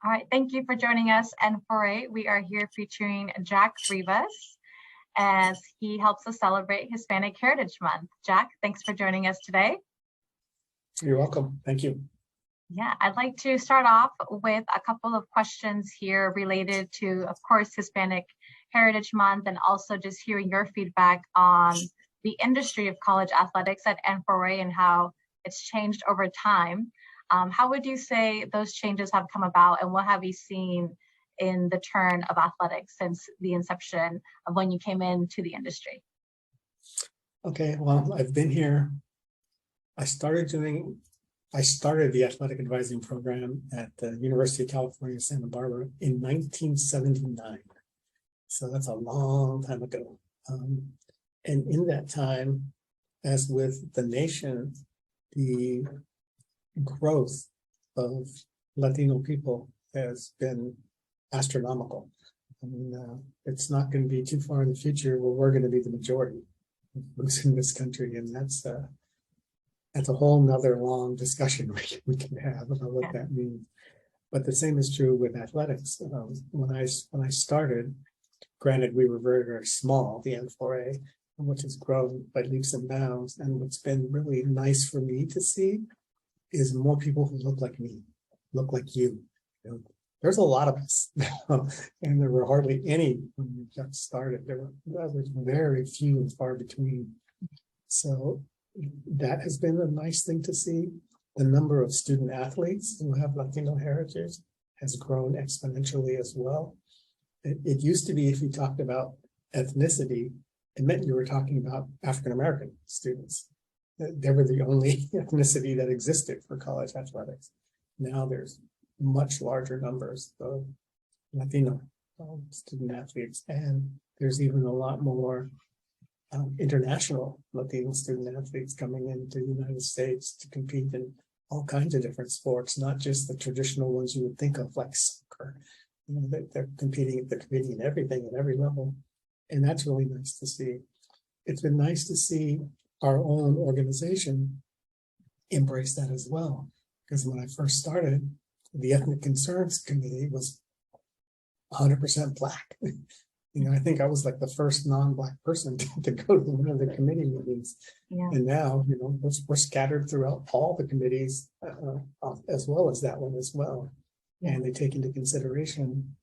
All right, thank you for joining us. And we are here featuring Jack Rivas as he helps us celebrate Hispanic Heritage Month. Jack, thanks for joining us today. You're welcome. Thank you. Yeah, I'd like to start off with a couple of questions here related to, of course, Hispanic Heritage Month, and also just hearing your feedback on the industry of college athletics at N4A and how it's changed over time. How would you say those changes have come about, and what have you seen in the turn of athletics since the inception of when you came into the industry? Okay, well, I've been here. I started the athletic advising program at the University of California, Santa Barbara in 1979. So that's a long time ago. And in that time, as with the nation, the growth of Latino people has been astronomical. I mean, it's not going to be too far in the future where we're going to be the majority of those in this country, and that's a whole nother long discussion we can have about what that means. But the same is true with athletics. When I started, granted we were very, very small, the N4A, which has grown by leaps and bounds. And what's been really nice for me to see is more people who look like me, look like you. There's a lot of us now, and there were hardly any when we got started. There was very few and far between. So that has been a nice thing to see. The number of student athletes who have Latino heritage has grown exponentially as well. It used to be, if you talked about ethnicity, it meant you were talking about African-American students. They were the only ethnicity that existed for college athletics. Now there's much larger numbers of Latino student athletes, and there's even a lot more international Latino student athletes coming into the United States to compete in all kinds of different sports, not just the traditional ones you would think of, like soccer. They're competing in everything at every level, and that's really nice to see. It's been nice to see our own organization embrace that as well, because when I first started, the Ethnic Concerns Committee was 100% Black. I think I was like the first non-Black person to go to one of the committee meetings. Yeah. And now, we're scattered throughout all the committees, as well as that one as well. Yeah. And they take into consideration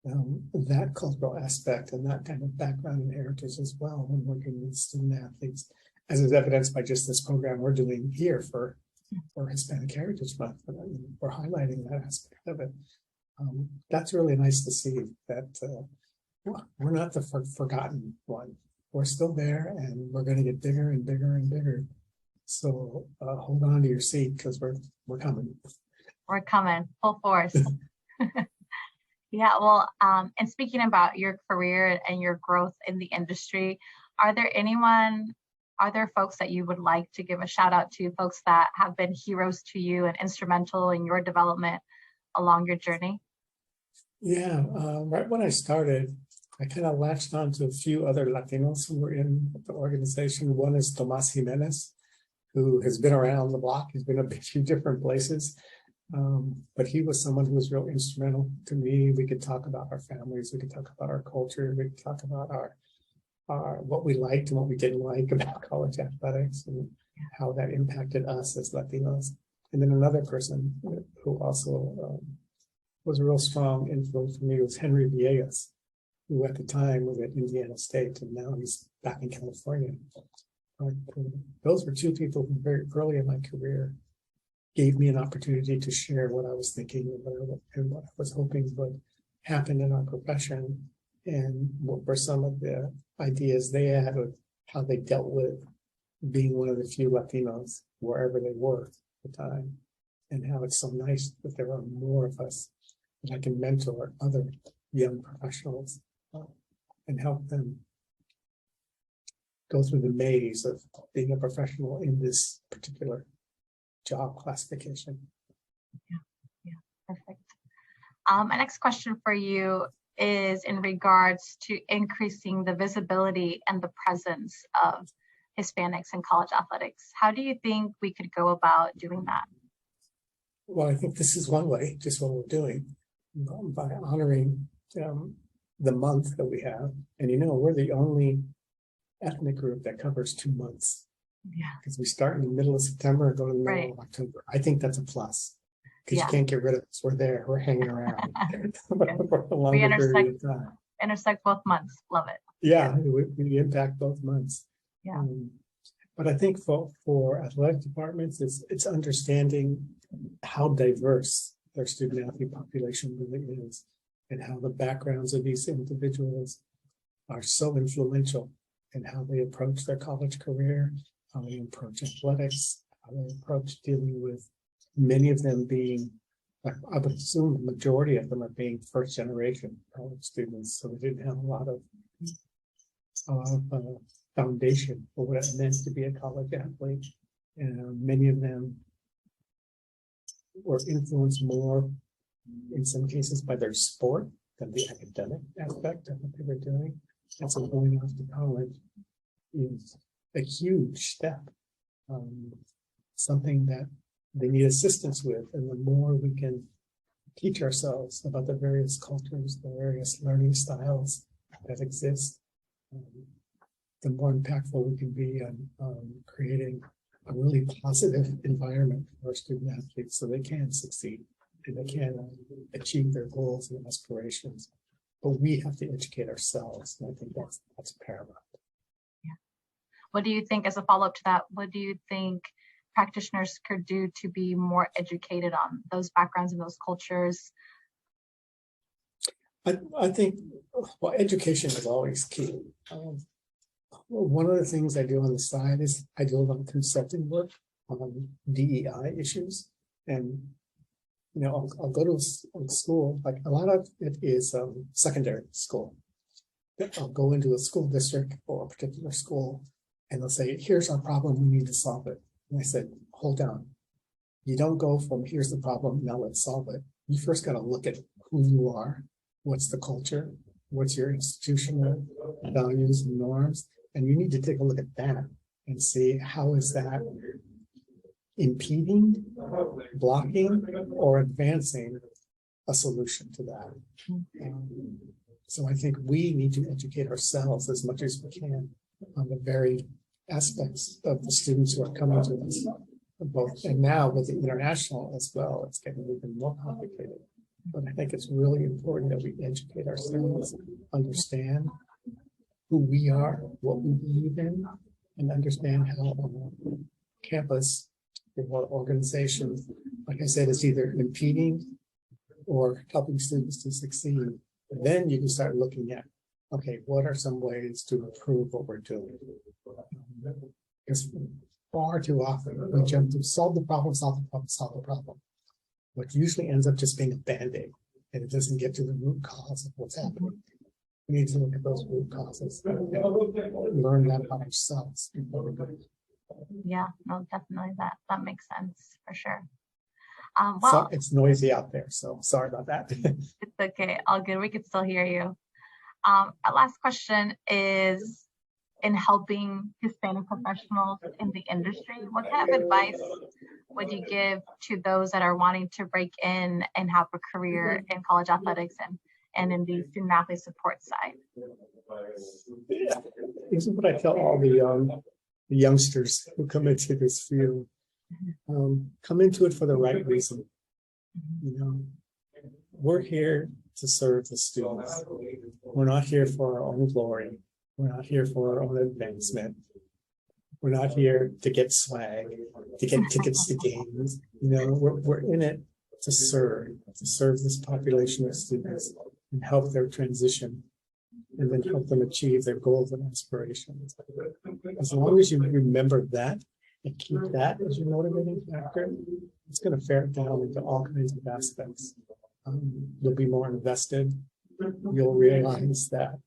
that cultural aspect and that kind of background and heritage as well when working with student athletes, as is evidenced by just this program we're doing here for Hispanic Heritage Month. We're highlighting that aspect of it. That's really nice to see that we're not the forgotten one. We're still there, and we're going to get bigger and bigger and bigger. So hold on to your seat, because we're coming. We're coming full force. Yeah, well, and speaking about your career and your growth in the industry, are there folks that you would like to give a shout out to, folks that have been heroes to you and instrumental in your development along your journey? Yeah, right when I started, I kind of latched on to a few other Latinos who were in the organization. One is Tomas Jimenez, who has been around the block. He's been a few different places, but he was someone who was real instrumental to me. We could talk about our families. We could talk about our culture. We could talk about our what we liked and what we didn't like about college athletics and how that impacted us as Latinos. And then another person who also was a real strong influence for me was Henry Villegas, who at the time was at Indiana State, and now he's back in California. Those were two people who very early in my career gave me an opportunity to share what I was thinking and what I was hoping would happen in our profession, and what were some of the ideas they had of how they dealt with being one of the few Latinos wherever they were at the time, and how it's so nice that there are more of us that I can mentor other young professionals and help them go through the maze of being a professional in this particular job classification. Yeah, perfect. My next question for you is in regards to increasing the visibility and the presence of Hispanics in college athletics. How do you think we could go about doing that? Well, I think this is one way, just what we're doing. by honoring the month that we have. And we're the only ethnic group that covers 2 months. Yeah. Because we start in the middle of September and go to the middle of October. I think that's a plus. Because you can't get rid of us. We're there. We're hanging around for a longer period of time. Intersect both months. Love it. Yeah, we impact both months. Yeah. But I think for athletic departments, it's understanding how diverse their student athlete population really is, and how the backgrounds of these individuals are so influential in how they approach their college career, how they approach athletics, how they approach dealing with many of them being, I would assume the majority of them are being first generation college students, so they didn't have a lot of foundation for what it meant to be a college athlete. And many of them were influenced more, in some cases, by their sport than the academic aspect of what they were doing. And so going off to college is a huge step, something that they need assistance with. And the more we can teach ourselves about the various cultures, the various learning styles that exist, the more impactful we can be on creating a really positive environment for our student athletes so they can succeed and they can achieve their goals and aspirations. But we have to educate ourselves, and I think that's paramount. Yeah. What do you think, as a follow-up to that, what do you think practitioners could do to be more educated on those backgrounds and those cultures? I think, well, education is always key. One of the things I do on the side is I do a lot of consulting work on DEI issues. And, I'll go to a school, like a lot of it is secondary school. I'll go into a school district or a particular school and they'll say, here's our problem, we need to solve it. And I said, hold on. You don't go from here's the problem, now let's solve it. You first got to look at who you are, what's the culture, what's your institutional values and norms. And you need to take a look at that and see how is that impeding, blocking, or advancing a solution to that. So I think we need to educate ourselves as much as we can on the varied aspects of the students who are coming to us. Both, and now with the international as well, it's getting even more complicated. But I think it's really important that we educate ourselves, understand who we are, what we believe in, and understand how campus or organization, like I said, is either impeding or helping students to succeed. And then you can start looking at, okay, what are some ways to improve what we're doing? Because far too often we jump to solve the problem, solve the problem, solve the problem. What usually ends up just being a band-aid, and it doesn't get to the root cause of what's happening. We need to look at those root causes and learn that about ourselves before we go. Yeah, no, definitely that makes sense for sure. So it's noisy out there, so sorry about that. It's okay, all good. We can still hear you. Our last question is, in helping Hispanic professionals in the industry, what kind of advice would you give to those that are wanting to break in and have a career in college athletics and in the student athlete support side? Yeah. This is what I tell all the youngsters who come into this field. Come into it for the right reason. We're here to serve the students. We're not here for our own glory. We're not here for our own advancement. We're not here to get swag, to get tickets to games. We're in it to serve this population of students and help their transition, and then help them achieve their goals and aspirations. As long as you remember that and keep that as your motivating factor, it's going to ferret down into all kinds of aspects. You'll be more invested. You'll realize that.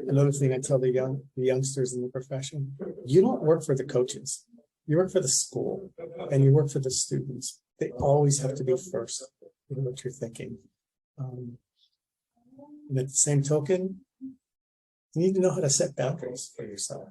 Another thing I tell the youngsters in the profession, you don't work for the coaches. You work for the school and you work for the students. They always have to be first in what you're thinking. And at the same token, you need to know how to set boundaries for yourself.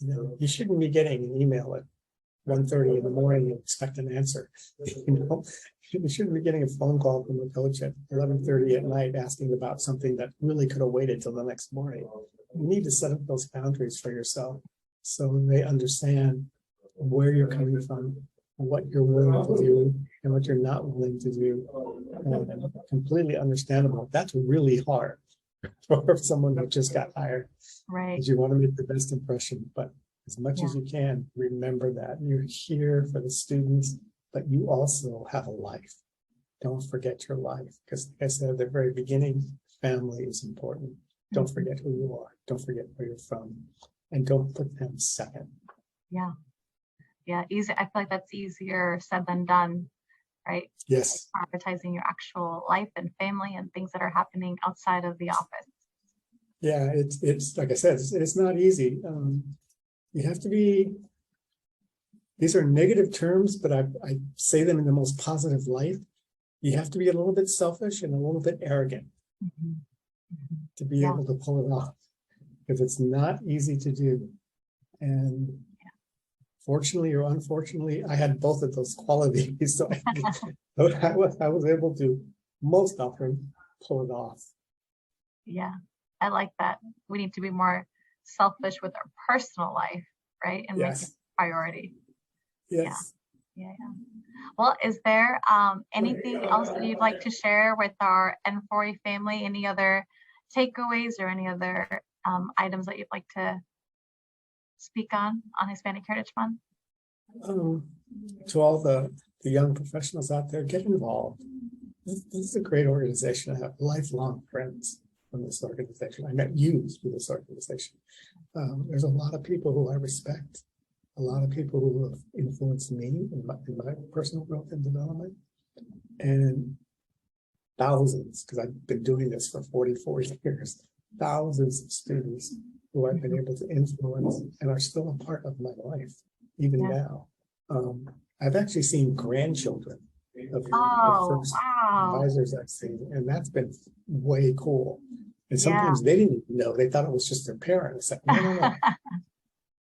You shouldn't be getting an email at 1:30 in the morning and expect an answer. You You shouldn't be getting a phone call from a coach at 11:30 at night asking about something that really could have waited till the next morning. You need to set up those boundaries for yourself so they understand where you're coming from, what you're willing to do, and what you're not willing to do. And completely understandable. That's really hard for someone who just got hired. Right. Because you want to make the best impression, but as much as you can, remember that you're here for the students, but you also have a life. Don't forget your life, because like I said at the very beginning, family is important. Don't forget who you are. Don't forget where you're from, and don't put them second. Yeah. Yeah. Easy. I feel like that's easier said than done, right? Yes. Like prioritizing your actual life and family and things that are happening outside of the office. Yeah, it's like I said, it's not easy. You have to be, these are negative terms, but I say them in the most positive light. You have to be a little bit selfish and a little bit arrogant to be able to pull it off, because it's not easy to do. And fortunately or unfortunately, I had both of those qualities. So I was able to most often pull it off. Yeah, I like that. We need to be more selfish with our personal life, right? And make it a priority. Yes. Yeah. Well, is there anything else that you'd like to share with our N4E family? Any other takeaways or any other items that you'd like to speak on Hispanic Heritage Month? To all the young professionals out there, get involved. This is a great organization. I have lifelong friends from this organization. I met you through this organization. There's a lot of people who I respect, a lot of people who have influenced me in my personal growth and development, and thousands, because I've been doing this for 44 years, thousands of students who I've been able to influence and are still a part of my life, even now. I've actually seen grandchildren of the first advisors I've seen, and that's been way cool. And sometimes they didn't even know. They thought it was just their parents. Like, no.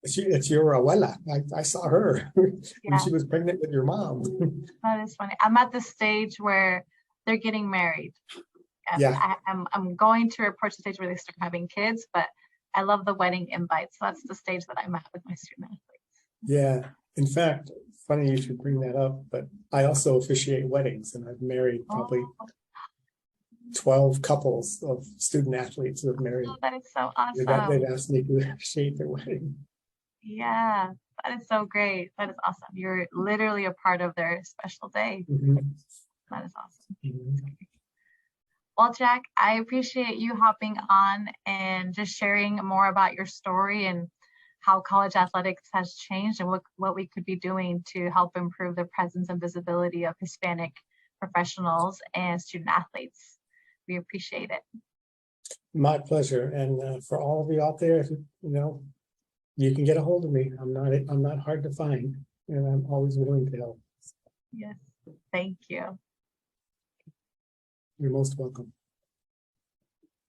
It's your abuela. I saw her when she was pregnant with your mom. That is funny. I'm at the stage where they're getting married. I'm going to approach the stage where they start having kids, but I love the wedding invites. So that's the stage that I'm at with my student athletes. Yeah. In fact, funny you should bring that up, but I also officiate weddings, and I've married probably 12 couples of student athletes who have married. Oh, that is so awesome. They've asked me to officiate their wedding. Yeah, that is so great. That is awesome. You're literally a part of their special day. That is awesome. Well, Jack, I appreciate you hopping on and just sharing more about your story and how college athletics has changed and what we could be doing to help improve the presence and visibility of Hispanic professionals and student athletes. We appreciate it. My pleasure. And for all of you out there, you can get a hold of me. I'm not hard to find, and I'm always willing to help. Yes, thank you. You're most welcome.